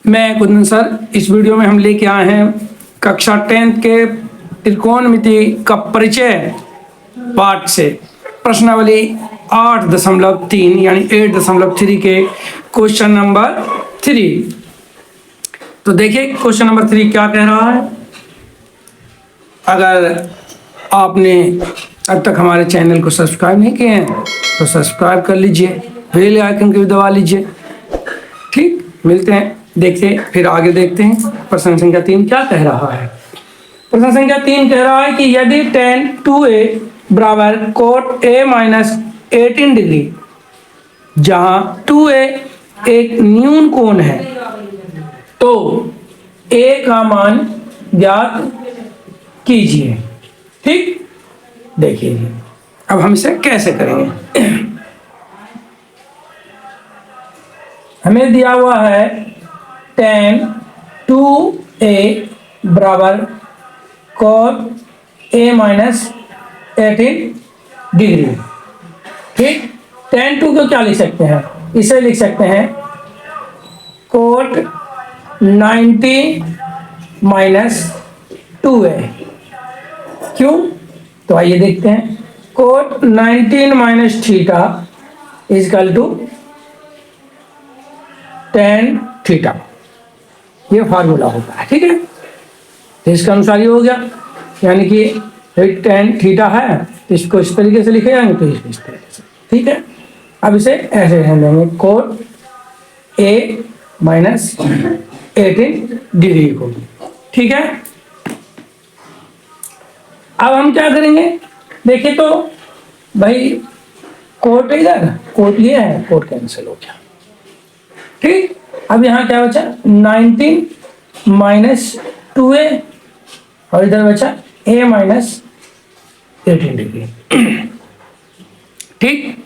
मैं कुंदन सर। इस वीडियो में हम लेके आए हैं कक्षा 10th के त्रिकोणमिति का परिचय पाठ से प्रश्नावली 8.3 यानी 8.3 के क्वेश्चन नंबर 3। तो देखिए क्वेश्चन नंबर 3 क्या कह रहा है। अगर आपने अब तक हमारे चैनल को सब्सक्राइब नहीं किए हैं तो सब्सक्राइब कर लीजिए, बेल आइकन को भी दबा लीजिए। ठीक, मिलते हैं, देखते हैं, फिर आगे देखते हैं प्रश्न संख्या 3 क्या कह रहा है। प्रश्न संख्या 3 कह रहा है कि यदि tan 2a बराबर cot a माइनस 18 डिग्री, जहां 2a एक न्यून कोण है, तो a का मान ज्ञात कीजिए। ठीक, देखिए अब हम इसे कैसे करेंगे। हमें दिया हुआ है tan 2a बराबर cot a माइनस 18 डिग्री। ठीक, tan 2 को क्या लिख सकते हैं, इसे लिख सकते हैं cot 90 माइनस 2a। क्यों, तो आइए देखते हैं। cot 19 minus theta equal to tan theta, ये फार्मूला होता है। ठीक है, तो इसके अनुसार ये हो गया, यानी कि tan थीटा है तो इसको इस तरीके से लिखे जाएंगे, तो इस तरीके से। ठीक है, अब इसे ऐसे लिख देंगे cot a माइनस 18 डिग्री को। ठीक है, अब हम क्या करेंगे, देखिए तो भाई कोट इधर, कोट ये है, कोट कैंसिल हो गया। ठीक, अब यहाँ क्या बचा 19 माइनस 2a और इधर बचा a माइनस 18 डिग्री। ठीक,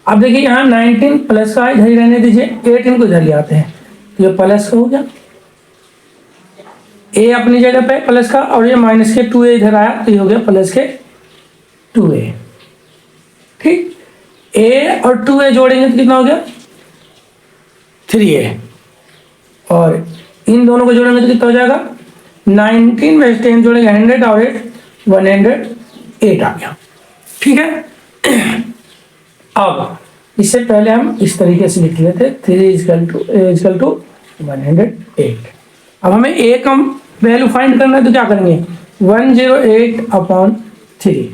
अब देखिए यहाँ 19 प्लस का इधर ही रहने दीजिए, 18 को इधर ले आते हैं, तो ये प्लस का हो गया, a अपनी जगह पे प्लस का, और ये माइनस के 2a इधर आया तो ये हो गया प्लस के 2a। ठीक, a और 2a जोड़ेंगे तो कितना हो गया 3a, और इन दोनों को जोड़ेंगे तो कितना हो जाएगा 19 में 10 जोड़ेंगे 100 और 108 आ गया। ठीक है, अब इससे पहले हम इस तरीके से लिख लेते 3 इजकल टू 108। अब हमें a का वैल्यू फाइंड करना है, तो क्या करेंगे 108/3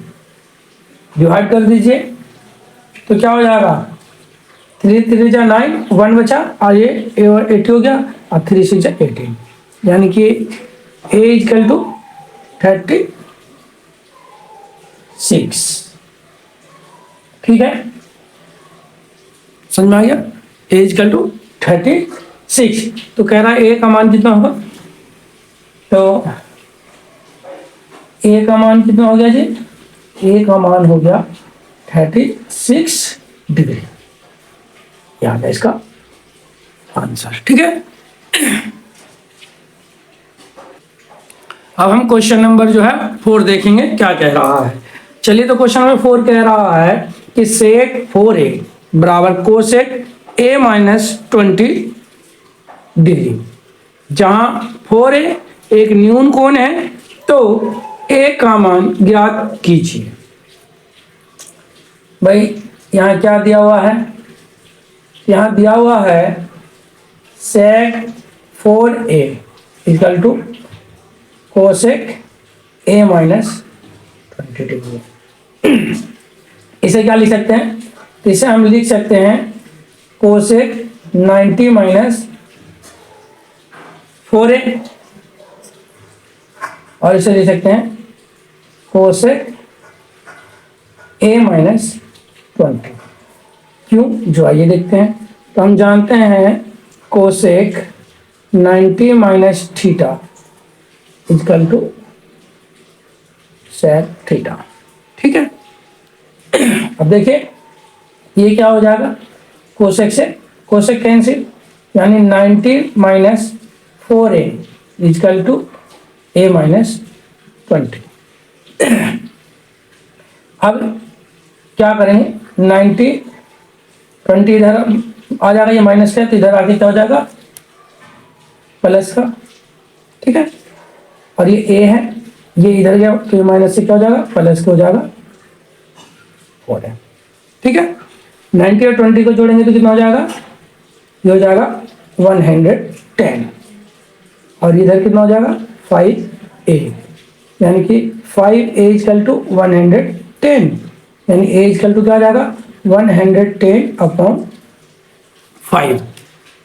डिवाइड कर दीजिए, तो क्या हो जाएगा 3 3 जा 9, 1 बचा, और ये 80 हो गया, और 3 6 जा 18, यानी कि a इजकल टू 36। ठीक है, समझ में आ गया, a इजकल टू 36। तो कह रहा है a का मान कितना होगा, तो a का मान कितना हो गया जी, a का मान हो गया 36 डिग्री, याद है इसका आंसर। ठीक है, अब हम क्वेश्चन नंबर जो है 4 देखेंगे क्या कह रहा है। चलिए, तो क्वेश्चन नंबर 4 कह रहा है कि सेक 4a बराबर कोसेक a माइनस 20 डिग्री, जहां 4a एक न्यून कोण है, तो a का मान ज्ञात कीजिए। भाई यहाँ क्या दिया हुआ है, यहाँ दिया हुआ है sec 4a equal to cosec a minus 20 degree. इसे क्या लिख सकते हैं, तो इसे हम लिख सकते हैं कोसेक 90 माइनस 4a, और इसे लिख सकते हैं कोसेक a माइनस 20। क्यों, जो आइए देखते हैं। तो हम जानते हैं cosec 90 minus theta equal to sec theta. ठीक है, अब देखिए ये क्या हो जाएगा, कोसेक से कोसेक कैंसिल, यानी 90 minus 4a equal to a minus 20। अब क्या करेंगे 90 20 इधर आ जाएगा, ये माइनस का, तो इधर आगे क्या हो जाएगा प्लस का, ठीक है। और ये ए है, ये इधर गया तो ये माइनस से क्या हो जाएगा, प्लस का हो जाएगा 4 है, ठीक है। 90 और 20 को जोड़ेंगे तो कितना हो जाएगा, ये हो जाएगा 110, और इधर कितना हो जाएगा 5a, यानी कि 5a इक्वल टू 110, यानी a इक्वल टू क्या हो जाएगा 110 अपॉन 5,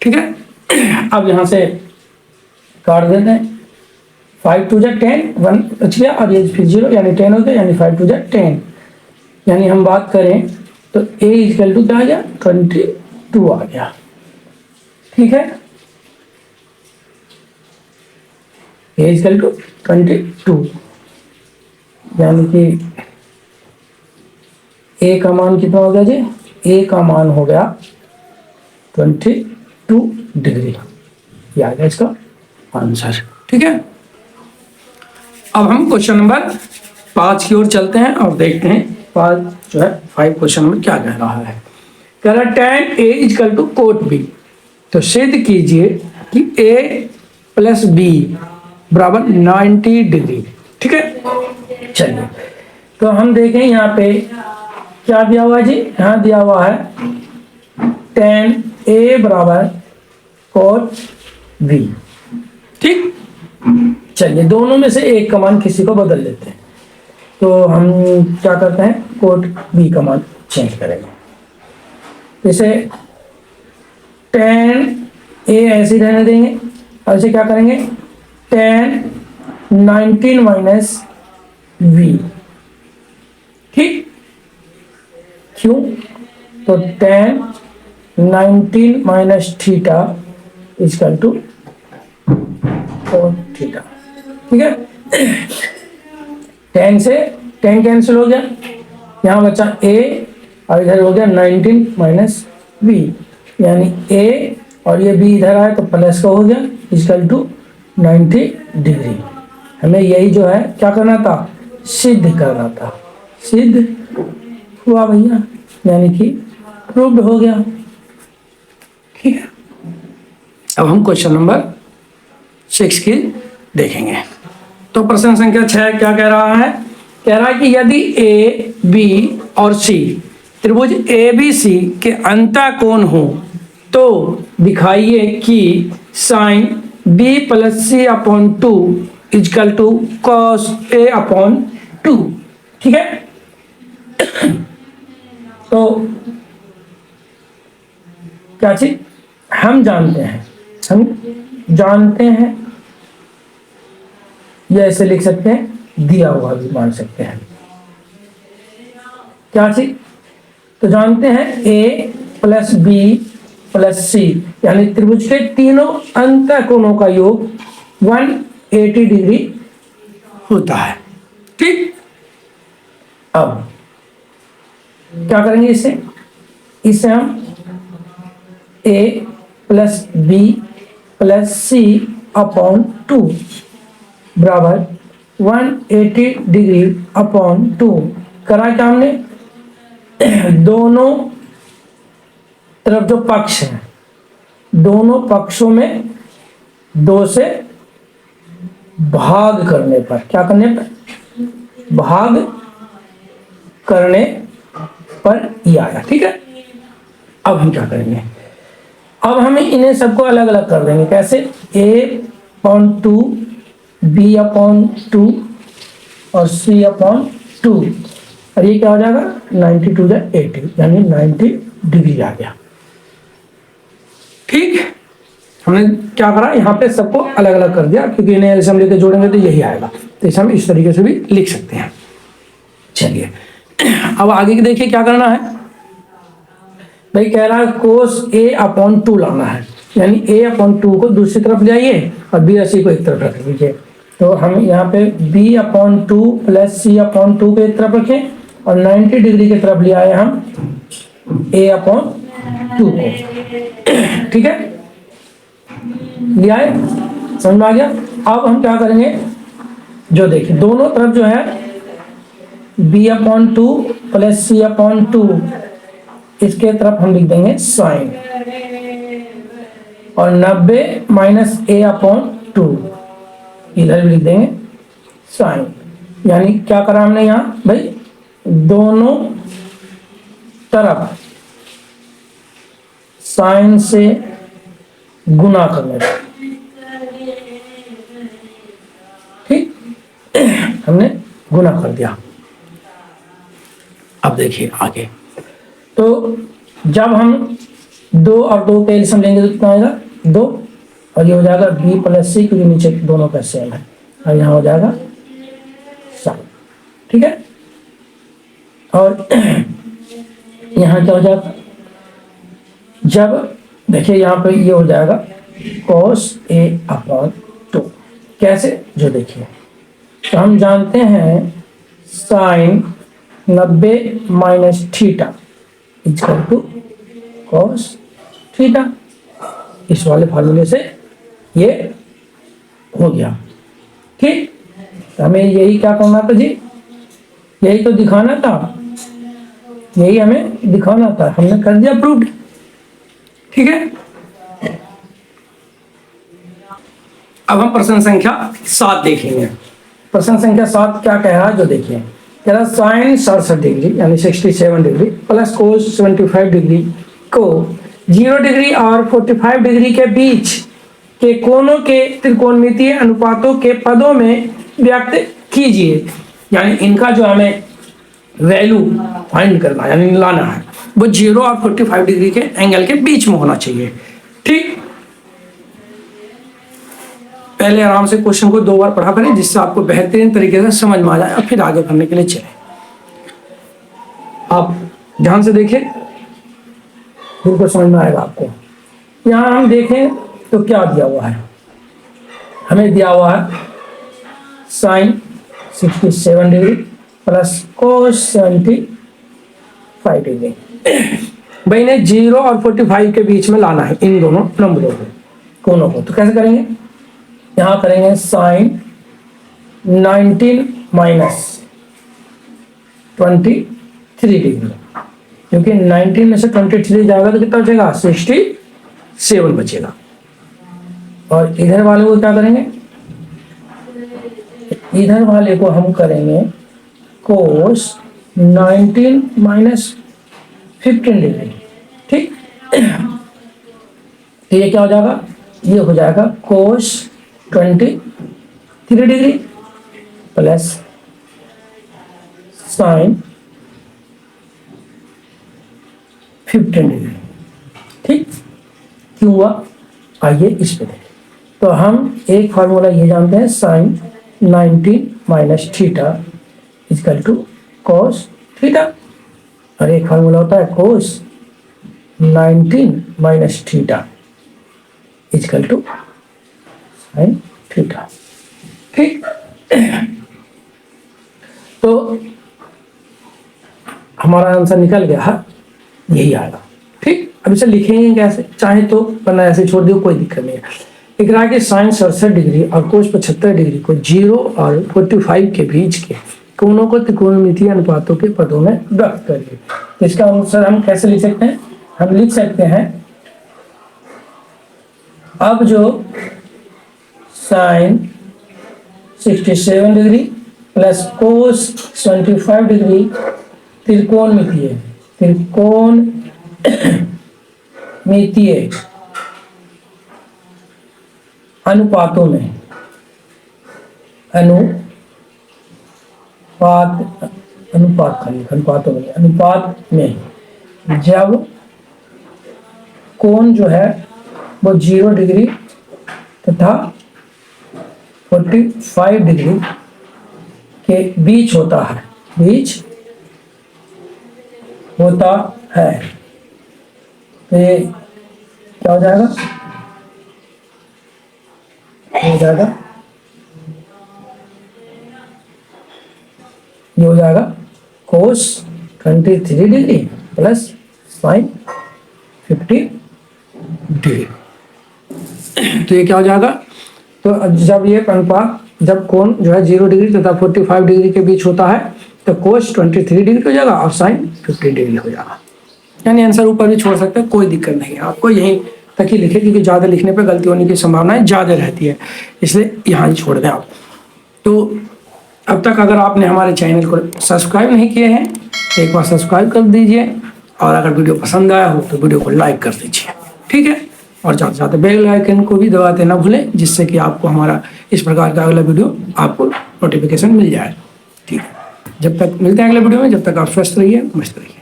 ठीक है। अब यहाँ से काट देते हैं, 5 2 जा 10, 1 बच गया और ये फिर 0, यानी 10 हो गया, यानी 5 2 जा 10, यानी हम बात करें तो a इक्वल टू क्या आ गया 22 आ गया, ठीक है। a इक्वल टू 22, यानी कि a का मान कितना हो गया जी, a का मान हो गया 22 डिग्री, ये आ गया इसका आंसर, ठीक है। अब हम क्वेश्चन नंबर 5 की ओर चलते हैं और देखते हैं 5 जो है 5 क्वेश्चन में क्या कह रहा है। कह रहा है tan a equal to cot b, तो सिद्ध कीजिए कि a प्लस बी बराबर 90 डिग्री, ठीक है। चलिए तो हम देखें यहाँ पे क्या दिया हुआ है जी, यहाँ दिया हुआ है tan a बराबर कोट b, ठीक। चलिए दोनों में से एक का मान किसी को बदल लेते हैं, तो हम क्या करते हैं, कोट b का मान चेंज करेंगे। जैसे tan a ऐसे ही रहने देंगे और इसे क्या करेंगे tan 19 माइनस v, ठीक। क्यों, तो tan 19 minus theta equal to cot theta, ठीक है। tan से tan कैंसिल हो गया, यहाँ बचा a और इधर हो गया 19 माइनस v, यानी a और ये b इधर आया तो प्लस का हो गया इक्वल टू 90 डिग्री। हमें यही जो है क्या करना था, सिद्ध करना था, सिद्ध हुआ भैया, यानी कि प्रूव्ड हो गया, ठीक है। अब हम क्वेश्चन नंबर 6 की देखेंगे। तो प्रश्न संख्या 6 क्या कह रहा है, कह रहा है कि यदि ए बी और सी त्रिभुज ए बी सी के अंतःकोण हो तो दिखाइए कि sine B plus C upon 2 equal to cos A upon 2, ठीक है। तो क्या चीज हम जानते हैं, या ऐसे लिख सकते हैं, दिया हुआ भी मान सकते हैं, क्या चीज, तो जानते हैं a प्लस बी प्लस सी, यानी त्रिभुज के तीनों अंतःकोणों का योग 180 डिग्री होता है, ठीक। अब क्या करेंगे इससे हम a plus B plus C upon 2 बराबर 180 डिग्री अपॉन 2 करा क्या हमने, दोनों तरफ जो पक्ष है, दोनों पक्षों में 2 से भाग करने पर, क्या करने पर, भाग करने पर ये आया, ठीक है। अब हम क्या करेंगे, अब हमें इन्हें सबको अलग अलग कर देंगे, कैसे, a अपॉन 2 b अपॉन 2 और c अपॉन 2, और ये क्या हो जाएगा 92 या 80, यानी 90 डिग्री आ गया, ठीक। हमने क्या करा, यहाँ पे सबको अलग अलग कर दिया, क्योंकि इन्हें एलसीएम लेके जोड़ेंगे तो यही आएगा, तो इसे हम इस तरीके से भी लिख सकते हैं। चलिए अब आगे की देखिए क्या करना है भाई, कह रहा है कोस a अपॉन 2 लाना है, यानी a अपॉन 2 को दूसरी तरफ ले आइए और b और c को एक तरफ रख लीजिए। तो हम यहाँ पे b upon 2 plus c upon 2 को एक तरफ रखें और 90 डिग्री की तरफ ले आए हम a अपॉन 2 को, ठीक है, ले आए, समझ में आ गया। अब हम क्या करेंगे, जो देखिए दोनों तरफ जो है b upon 2 plus c upon 2, इसके तरफ हम लिख देंगे साइन, और 90 माइनस a अपॉन 2 इधर भी लिख देंगे साइन। यानी क्या करा हमने यहाँ भाई, दोनों तरफ साइन से गुना करने का, ठीक, हमने गुना कर दिया। अब देखिए आगे, तो जब हम 2 और 2 का एलसीएम लेंगे तो कितना आएगा 2, और ये हो जाएगा b प्लस सी, क्योंकि नीचे दोनों का सेम है, और यहाँ हो जाएगा साइन, ठीक है। और यहाँ क्या हो जाएगा, जब देखिए यहाँ पे ये हो जाएगा cos a अपॉन 2, कैसे, जो देखिए, तो हम जानते हैं sine 90 minus theta equal to cos theta. इस वाले फार्मूले से ये हो गया, ठीक। तो हमें यही क्या करना था जी, यही तो दिखाना था, यही हमें दिखाना था, हमने कर दिया प्रूफ, ठीक है। अब हम प्रश्न संख्या 7 देखेंगे। प्रश्न संख्या 7 क्या कह रहा है, जो देखिए, कह रहा साइन 67 डिग्री यानी 67 डिग्री प्लस कोस 75 डिग्री को 0 डिग्री और 45 डिग्री के बीच के कोणों के त्रिकोणमितीय अनुपातों के पदों में व्यक्त कीजिए। यानी इनका जो हमें वैल्यू फाइंड करना है, यानी लाना है, वो 0 और 45 डिग्री के एंगल के बीच में होना चाहिए, ठीक। पहले आराम से क्वेश्चन को 2 बार पढ़ा करें, जिससे आपको बेहतरीन तरीके से समझ में आ जाए, और फिर आगे करने के लिए चले। आप ध्यान से देखें, बिल्कुल समझ में आएगा आपको। यहाँ हम देखें तो क्या दिया हुआ है, हमें दिया हुआ है sine 67 degree plus cos 75 degree. भाई ने 0 और 45 के बीच में लाना है इन दोनों नंबरों को, कोनों को। तो कैसे करेंगे, यहाँ करेंगे साइन 19 माइनस 23 डिग्री, क्योंकि 19 में से 23 जाएगा तो कितना बचेगा, 67 बचेगा। और इधर वाले को क्या करेंगे, इधर वाले को हम करेंगे कोस 19 माइनस 15 डिग्री, ठीक। तो ये क्या हो जाएगा, ये हो जाएगा कोस 23 डिग्री प्लस साइन 15 डिग्री, ठीक। क्यों हुआ, आइए इस पे देखें। तो हम एक फार्मूला ये जानते हैं, sine 90 minus theta equal to cos theta, और एक फार्मूला होता है cos 19 minus theta equal to sine theta, ठीक। तो हमारा आंसर निकल गया है, यही आएगा, ठीक। अब इसे लिखेंगे कैसे, चाहे तो वरना ऐसे छोड़ दियो, कोई दिक्कत नहीं है। लिख रहा है कि साइन 67 डिग्री और कोस 75 डिग्री को 0 और 45 के बीच के कोणों को त्रिकोणमितीय अनुपातों के पदों में व्यक्त करिए। तो इसका आंसर हम कैसे लिख सकते हैं, हम लिख सकते हैं, अब जो sine 67 degree plus cos 25 degree त्रिकोणमितीय अनुपातों में अनुपात में जब कोण जो है वो 0 डिग्री तथा 45 डिग्री के बीच होता है, तो ये क्या हो जाएगा, ये हो जाएगा कोस 23 डिग्री प्लस साइन 50 डिग्री। तो ये क्या हो जाएगा, तो जब ये अनुपात, जब कोण जो है 0 डिग्री तथा 45 डिग्री के बीच होता है तो कोस 23 डिग्री हो जाएगा और साइन 50 डिग्री हो जाएगा। यानी आंसर ऊपर भी छोड़ सकते हैं, कोई दिक्कत नहीं है, आपको यही तक ही लिखें, क्योंकि ज़्यादा लिखने पर गलती होने की संभावनाएं ज़्यादा रहती है, इसलिए यहाँ ही छोड़ दें आप। तो अब तक अगर आपने हमारे चैनल को सब्सक्राइब नहीं किए हैं तो एक बार सब्सक्राइब कर दीजिए, और अगर वीडियो पसंद आया हो तो वीडियो को लाइक कर दीजिए, ठीक है। और ज़्यादा से ज़्यादा बेल आइकन को भी दबाते ना भूलें, जिससे कि आपको हमारा इस प्रकार का अगला वीडियो आपको नोटिफिकेशन मिल जाए, ठीक है। जब तक मिलते हैं अगले वीडियो में, जब तक आप स्वस्थ रहिए, मस्त रहिए।